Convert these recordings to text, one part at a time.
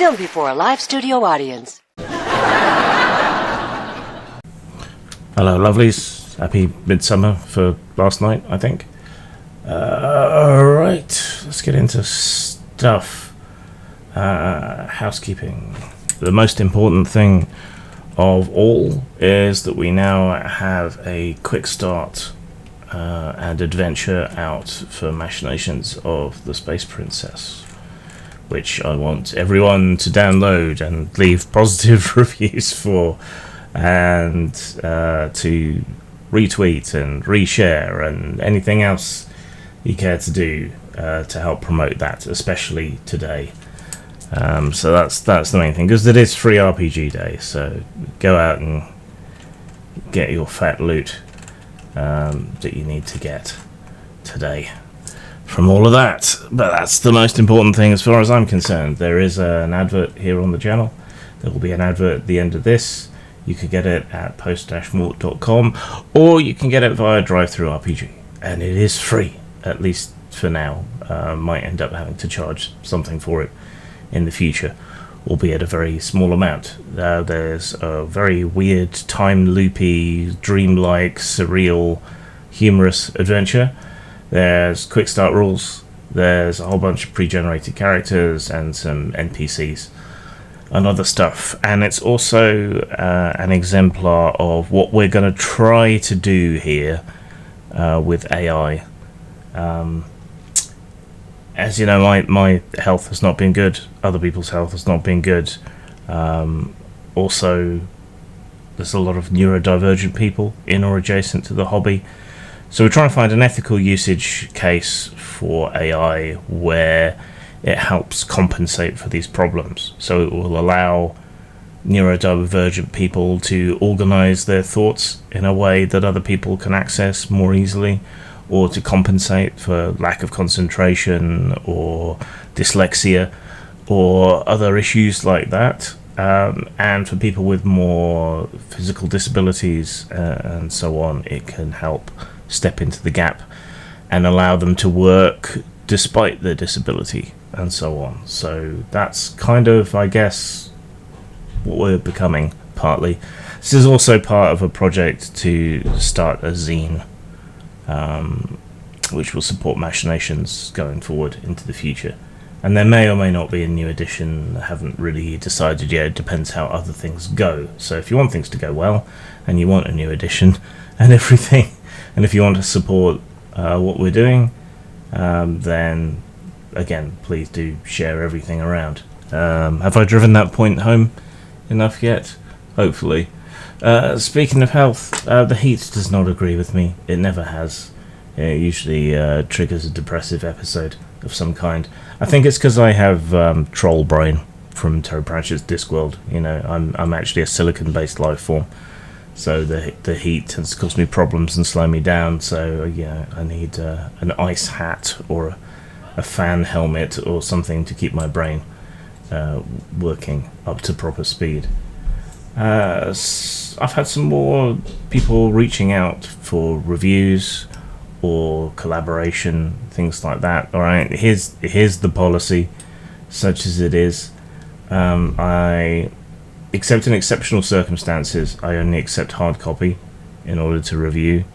Filmed before a live studio audience. Hello, lovelies. Happy midsummer for last night, I think. Alright, let's get into stuff. Housekeeping. The most important thing of all is that we now have a quick start and adventure out for Machinations of the Space Princess, which I want everyone to download and leave positive reviews for, and to retweet and reshare and anything else you care to do to help promote that, especially today. So that's the main thing, because it is free RPG day, so go out and get your fat loot that you need to get today from all of that. But that's the most important thing as far as I'm concerned. There is an advert here on the channel. There will be an advert at the end of this. You can get it at post-mort.com, or you can get it via DriveThruRPG, and it is free, at least for now. Might end up having to charge something for it in the future, albeit a very small amount. There's a very weird, time-loopy, dreamlike, surreal, humorous adventure. There's quick start rules. There's a whole bunch of pre-generated characters and some NPCs and other stuff. And it's also an exemplar of what we're going to try to do here with AI. As you know, my health has not been good. Other people's health has not been good. Also, there's a lot of neurodivergent people in or adjacent to the hobby. So we're trying to find an ethical usage case for AI where it helps compensate for these problems. So it will allow neurodivergent people to organize their thoughts in a way that other people can access more easily, or to compensate for lack of concentration or dyslexia or other issues like that. And for people with more physical disabilities and so on, it can help step into the gap and allow them to work despite their disability and so on. So that's kind of, I guess, what we're becoming partly. This is also part of a project to start a zine, which will support Machinations going forward into the future. And there may or may not be a new edition. I haven't really decided yet. It depends how other things go. So if you want things to go well, and you want a new edition and everything, and if you want to support what we're doing, then again, please do share everything around. Have I driven that point home enough yet? Hopefully. Speaking of health, the heat does not agree with me. It never has. It usually triggers a depressive episode of some kind. I think it's because I have troll brain from Terry Pratchett's Discworld. You know, I'm actually a silicon-based life form, so the heat tends to cause me problems and slow me down. So yeah, I need an ice hat or a fan helmet or something to keep my brain working up to proper speed. I've had some more people reaching out for reviews or collaboration, things like that. Alright, here's the policy, such as it is. I except in exceptional circumstances, I only accept hard copy in order to review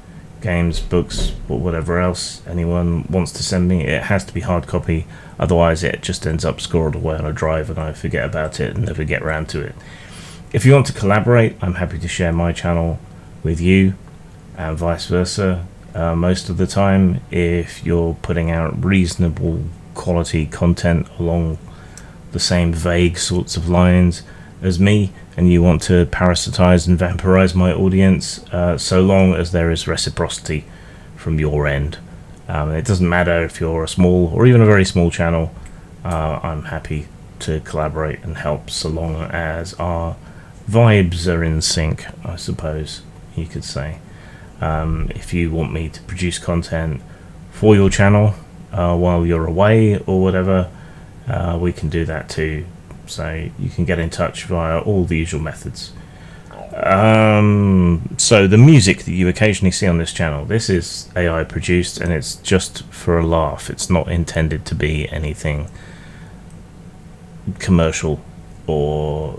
games, books, or whatever else anyone wants to send me. It has to be hard copy, otherwise it just ends up scored away on a drive and I forget about it and never get around to it. If you want to collaborate, I'm happy to share my channel with you, and vice versa. Most of the time, if you're putting out reasonable quality content along the same vague sorts of lines as me, and you want to parasitize and vampirize my audience, so long as there is reciprocity from your end. It doesn't matter if you're a small or even a very small channel. I'm happy to collaborate and help, so long as our vibes are in sync, I suppose you could say. If you want me to produce content for your channel while you're away or whatever, we can do that too. So you can get in touch via all the usual methods. So the music that you occasionally see on this channel, this is AI produced, and it's just for a laugh. It's not intended to be anything commercial or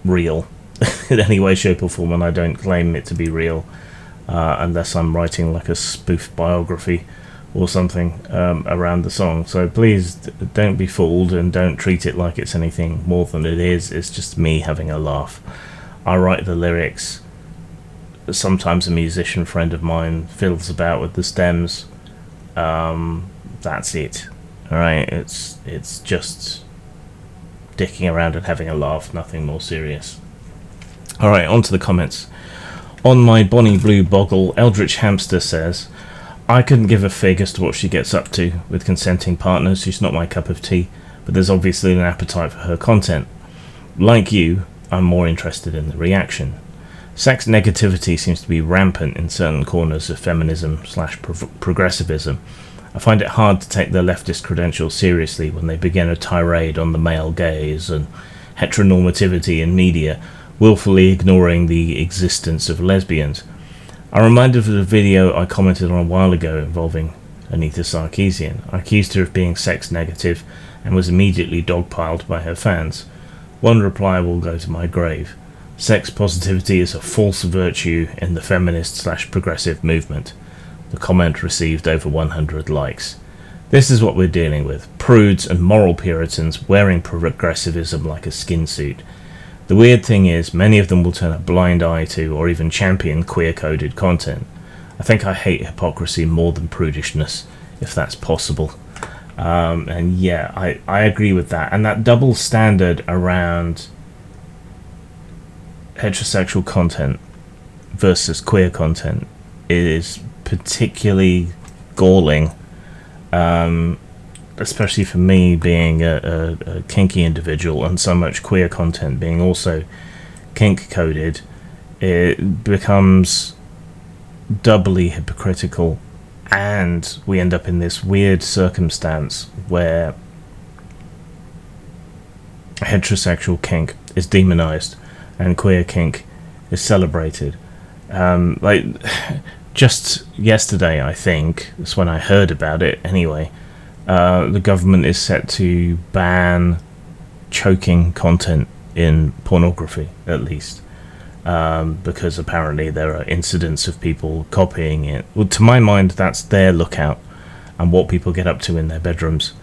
real in any way, shape or form, and I don't claim it to be real unless I'm writing like a spoof biography or something around the song. So please don't be fooled and don't treat it like it's anything more than it is. It's just me having a laugh. I write the lyrics. Sometimes a musician friend of mine fiddles about with the stems. That's it. Alright, it's just dicking around and having a laugh, nothing more serious. Alright, on to the comments. On my Bonnie Blue Boggle, Eldritch Hamster says, I couldn't give a fig as to what she gets up to with consenting partners. She's not my cup of tea, but there's obviously an appetite for her content. Like you, I'm more interested in the reaction. Sex negativity seems to be rampant in certain corners of feminism/progressivism. I find it hard to take their leftist credentials seriously when they begin a tirade on the male gaze and heteronormativity in media, willfully ignoring the existence of lesbians. I'm reminded of the video I commented on a while ago involving Anita Sarkeesian. I accused her of being sex negative and was immediately dogpiled by her fans. One reply will go to my grave. Sex positivity is a false virtue in the feminist/progressive movement. The comment received over 100 likes. This is what we're dealing with. Prudes and moral Puritans wearing progressivism like a skin suit. The weird thing is, many of them will turn a blind eye to or even champion queer-coded content. I think I hate hypocrisy more than prudishness, if that's possible. And yeah, I agree with that. And that double standard around heterosexual content versus queer content is particularly galling, especially for me being a kinky individual, and so much queer content being also kink coded. It becomes doubly hypocritical, and we end up in this weird circumstance where heterosexual kink is demonized and queer kink is celebrated. Like just yesterday, I think that's when I heard about it anyway, the government is set to ban choking content in pornography, at least, because apparently there are incidents of people copying it. Well, to my mind, that's their lookout, and what people get up to in their bedrooms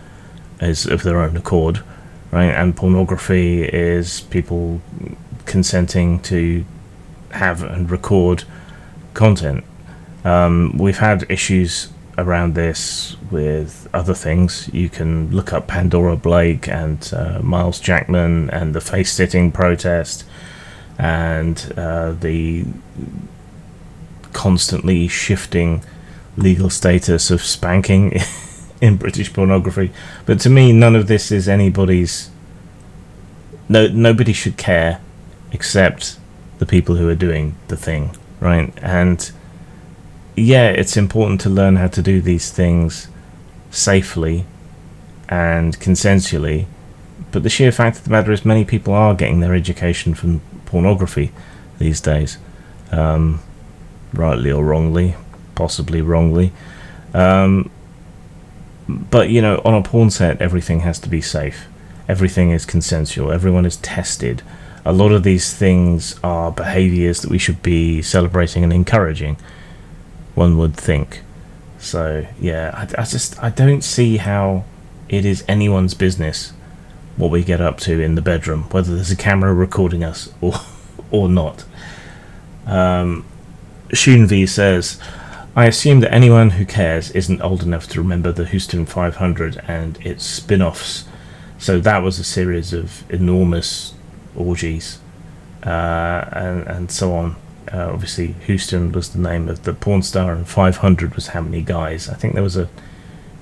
is of their own accord, right? And pornography is people consenting to have and record content. We've had issues around this with other things. You can look up Pandora Blake and Miles Jackman and the face-sitting protest and the constantly shifting legal status of spanking in British pornography. But to me, none of this is anybody's... Nobody should care except the people who are doing the thing, right? And yeah, it's important to learn how to do these things safely and consensually, but the sheer fact of the matter is many people are getting their education from pornography these days, rightly or wrongly, possibly wrongly, but you know, on a porn set everything has to be safe, everything is consensual, everyone is tested. A lot of these things are behaviours that we should be celebrating and encouraging, one would think. So yeah, I don't see how it is anyone's business what we get up to in the bedroom, whether there's a camera recording us or not. Shunvi says, I assume that anyone who cares isn't old enough to remember the Houston 500 and its spin-offs. So that was a series of enormous orgies and so on. Obviously Houston was the name of the porn star and 500 was how many guys. I think there was a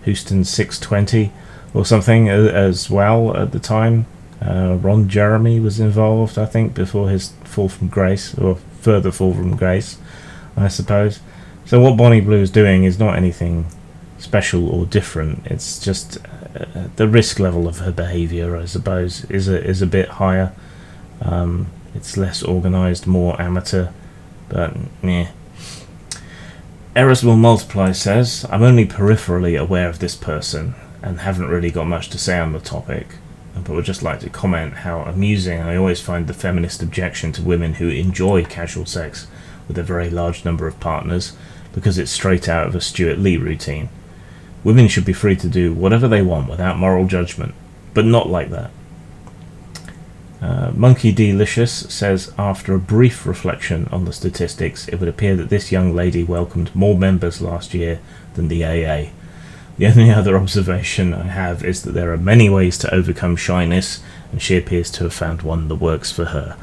Houston 620 or something as well at the time. Ron Jeremy was involved, I think, before his fall from grace, or further fall from grace, I suppose. So what Bonnie Blue is doing is not anything special or different. It's just the risk level of her behaviour, I suppose, is a bit higher. It's less organised, more amateur, but meh. Errors Will Multiply says, I'm only peripherally aware of this person and haven't really got much to say on the topic. but would just like to comment how amusing I always find the feminist objection to women who enjoy casual sex with a very large number of partners, because it's straight out of a Stuart Lee routine. Women should be free to do whatever they want without moral judgment, but not like that. Monkey Delicious says, after a brief reflection on the statistics, it would appear that this young lady welcomed more members last year than the AA. The only other observation I have is that there are many ways to overcome shyness, and she appears to have found one that works for her.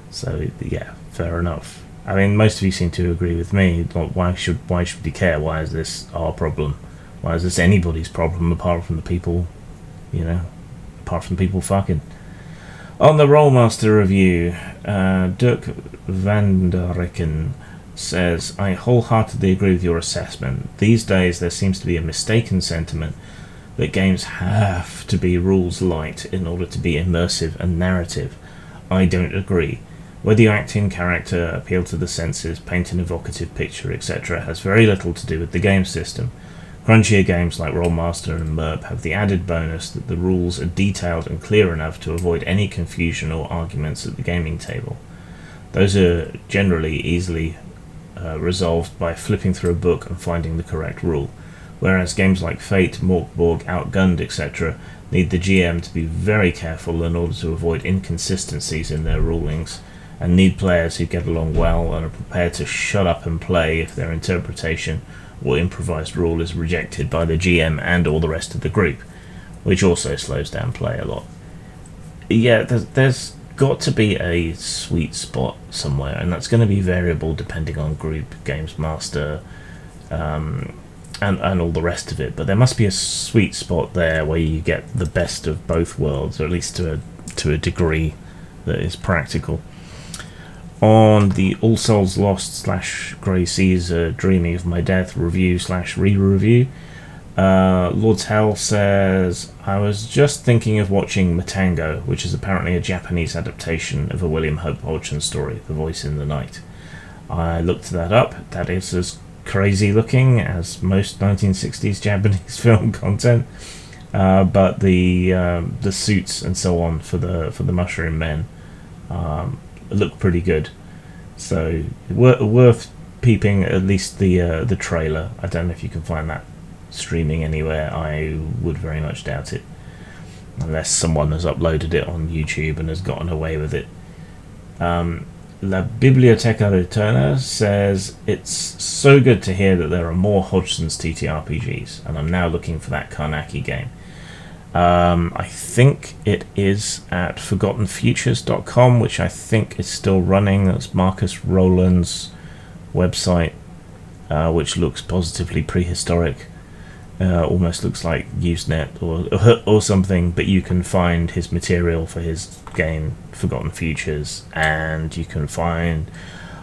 So, yeah, fair enough. I mean, most of you seem to agree with me. Why should we care? Why is this our problem? Why is this anybody's problem apart from the people, apart from people fucking? On the Rollmaster review, Dirk van der Ricken says, I wholeheartedly agree with your assessment. These days there seems to be a mistaken sentiment that games have to be rules light in order to be immersive and narrative. I don't agree. Whether you act in character, appeal to the senses, paint an evocative picture, etc. has very little to do with the game system. Crunchier games like Rollmaster and Merp have the added bonus that the rules are detailed and clear enough to avoid any confusion or arguments at the gaming table. Those are generally easily resolved by flipping through a book and finding the correct rule, whereas games like Fate, Morkborg, Outgunned, etc. need the GM to be very careful in order to avoid inconsistencies in their rulings, and need players who get along well and are prepared to shut up and play if their interpretation or improvised rule is rejected by the GM and all the rest of the group, which also slows down play a lot. Yeah, there's got to be a sweet spot somewhere, and that's going to be variable depending on group, games master, and all the rest of it, but there must be a sweet spot there where you get the best of both worlds, or at least to a degree that is practical. On the All Souls Lost / Grey Caesar Dreaming of My Death review / re-review, Lord's Hell says, I was just thinking of watching Matango, which is apparently a Japanese adaptation of a William Hope Hodgson story, The Voice in the Night. I looked that up. That is as crazy looking as most 1960s Japanese film content, but the suits and so on for the Mushroom Men look pretty good, so worth peeping at least the trailer. I don't know if you can find that streaming anywhere. I would very much doubt it, unless someone has uploaded it on YouTube and has gotten away with it. La Biblioteca Returna says, it's so good to hear that there are more Hodgson's TTRPGs, and I'm now looking for that Karnaki game. I think it is at ForgottenFutures.com, which I think is still running. That's Marcus Rowland's website, which looks positively prehistoric. Almost looks like Usenet or something, but you can find his material for his game Forgotten Futures, and you can find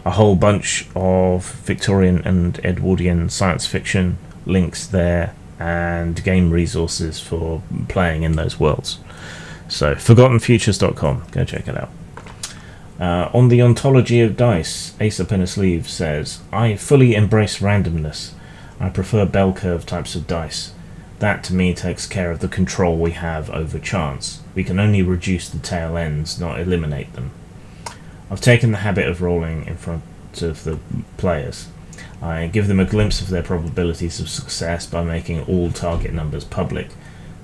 a whole bunch of Victorian and Edwardian science fiction links there, and game resources for playing in those worlds. So, ForgottenFutures.com, go check it out. On the ontology of dice, Ace Up in a Sleeve says, I fully embrace randomness. I prefer bell curve types of dice. That to me takes care of the control we have over chance. We can only reduce the tail ends, not eliminate them. I've taken the habit of rolling in front of the players. I give them a glimpse of their probabilities of success by making all target numbers public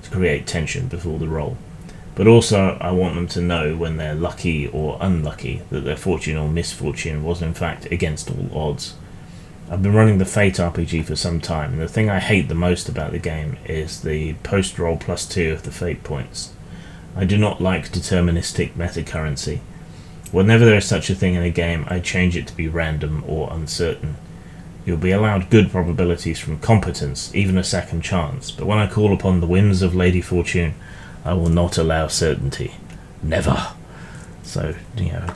to create tension before the roll. But also I want them to know when they're lucky or unlucky, that their fortune or misfortune was in fact against all odds. I've been running the Fate RPG for some time, and the thing I hate the most about the game is the post-roll +2 of the Fate points. I do not like deterministic metacurrency. Whenever there is such a thing in a game, I change it to be random or uncertain. You'll be allowed good probabilities from competence, even a second chance, but when I call upon the whims of Lady Fortune, I will not allow certainty. Never. So,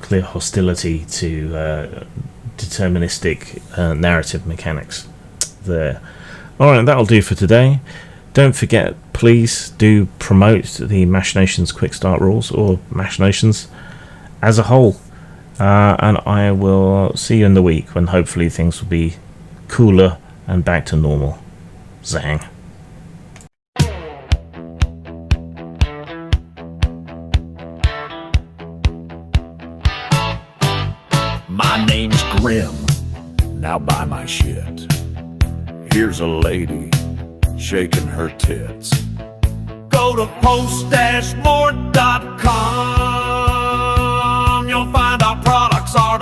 clear hostility to deterministic narrative mechanics there. Alright, that'll do for today. Don't forget, please do promote the Machinations Quick Start rules, or Machinations as a whole. And I will see you in the week when hopefully things will be cooler and back to normal. Zang. My name's Grim. Now buy my shit. Here's a lady shaking her tits. Go to post-more.com. You'll find our products are